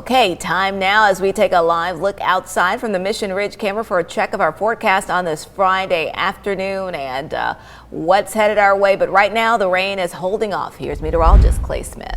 Okay, time now as we take a live look outside from the Mission Ridge camera for a check of our forecast on this Friday afternoon and what's headed our way. But right now the rain is holding off. Here's meteorologist Clay Smith.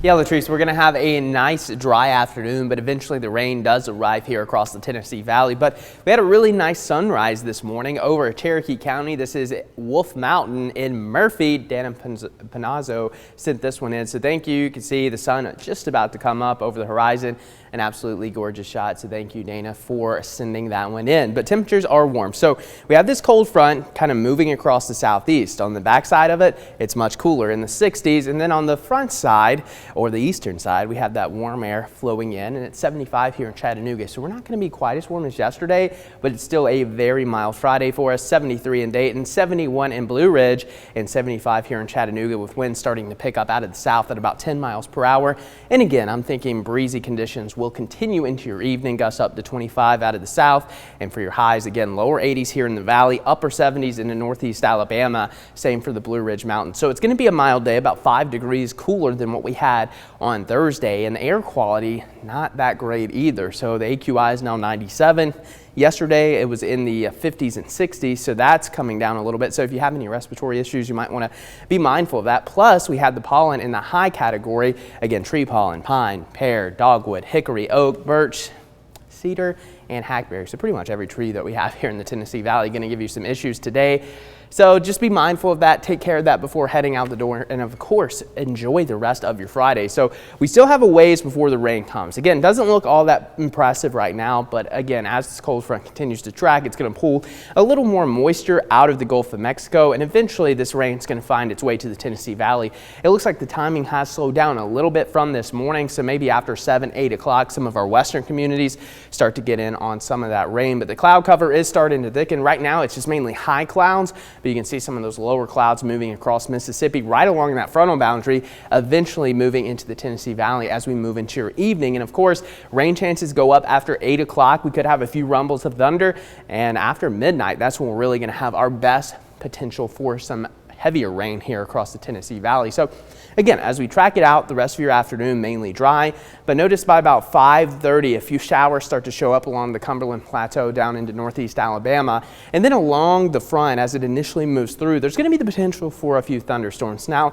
Yeah, Latrice, we're going to have a nice dry afternoon, but eventually the rain does arrive here across the Tennessee Valley. But we had a really nice sunrise this morning over Cherokee County. This is Wolf Mountain in Murphy. Dana Panazzo sent this one in, so thank you. You can see the sun just about to come up over the horizon. An absolutely gorgeous shot, so thank you, Dana, for sending that one in. But temperatures are warm, so we have this cold front kind of moving across the southeast. On the back side of it, it's much cooler in the 60s, and then on the front side or the eastern side, we have that warm air flowing in, and it's 75 here in Chattanooga, so we're not going to be quite as warm as yesterday, but it's still a very mild Friday for us. 73 in Dayton, 71 in Blue Ridge, and 75 here in Chattanooga, with winds starting to pick up out of the south at about 10 miles per hour. And again, I'm thinking breezy conditions will continue into your evening, gusts up to 25 out of the south, and for your highs, again, lower 80s here in the valley, upper 70s in the northeast Alabama, same for the Blue Ridge Mountains. So it's going to be a mild day, about 5 degrees cooler than what we had on Thursday, and the air quality not that great either. So the AQI is now 97. Yesterday, it was in the 50s and 60s, so that's coming down a little bit. So if you have any respiratory issues, you might want to be mindful of that. Plus, we had the pollen in the high category. Again, tree pollen, pine, pear, dogwood, hickory, oak, birch, cedar, and hackberry. So pretty much every tree that we have here in the Tennessee Valley going to give you some issues today. So just be mindful of that, take care of that before heading out the door, and of course, enjoy the rest of your Friday. So we still have a ways before the rain comes. Again, doesn't look all that impressive right now, but again, as this cold front continues to track, it's going to pull a little more moisture out of the Gulf of Mexico, and eventually this rain is going to find its way to the Tennessee Valley. It looks like the timing has slowed down a little bit from this morning, so maybe after 7, 8 o'clock, some of our western communities start to get in on some of that rain, but the cloud cover is starting to thicken. Right now, it's just mainly high clouds, but you can see some of those lower clouds moving across Mississippi right along that frontal boundary, eventually moving into the Tennessee Valley as we move into your evening. And of course, rain chances go up after 8 o'clock. We could have a few rumbles of thunder, and after midnight, that's when we're really going to have our best potential for some heavier rain here across the Tennessee Valley. So again, as we track it out, the rest of your afternoon mainly dry, but notice by about 5:30, a few showers start to show up along the Cumberland Plateau down into northeast Alabama. And then along the front, as it initially moves through, there's going to be the potential for a few thunderstorms. Now,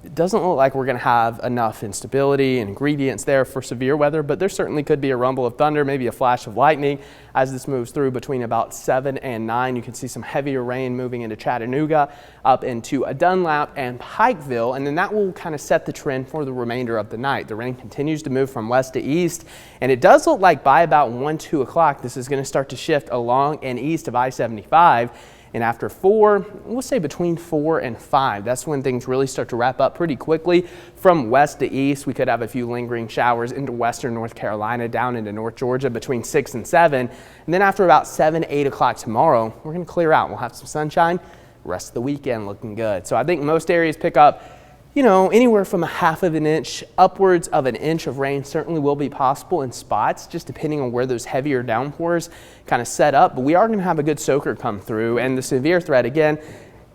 it doesn't look like we're going to have enough instability and ingredients there for severe weather, but there certainly could be a rumble of thunder, maybe a flash of lightning as this moves through between about 7 and 9. You can see some heavier rain moving into Chattanooga, up into Dunlap and Pikeville, and then that will kind of set the trend for the remainder of the night. The rain continues to move from west to east, and it does look like by about 1, 2 o'clock, this is going to start to shift along and east of I-75. And after 4, we'll say between 4 and 5, that's when things really start to wrap up pretty quickly. From west to east, we could have a few lingering showers into western North Carolina, down into North Georgia between 6 and 7. And then after about 7, 8 o'clock tomorrow, we're going to clear out. We'll have some sunshine. Rest of the weekend looking good. So I think most areas pick up, you know, anywhere from 1/2 of an inch upwards of an inch of rain certainly will be possible in spots, just depending on where those heavier downpours kind of set up. But we are going to have a good soaker come through, and the severe threat, again,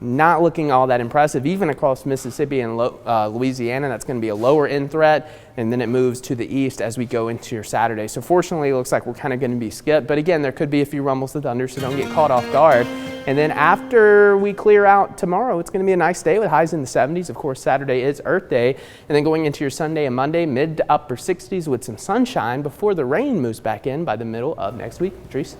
not looking all that impressive. Even across Mississippi and Louisiana, that's going to be a lower end threat, and then it moves to the east as we go into your Saturday. So fortunately, it looks like we're kind of going to be skipped. But again, there could be a few rumbles of thunder, so don't get caught off guard. And then after we clear out tomorrow, it's going to be a nice day with highs in the 70s. Of course, Saturday is Earth Day. And then going into your Sunday and Monday, mid to upper 60s with some sunshine before the rain moves back in by the middle of next week. Patrice?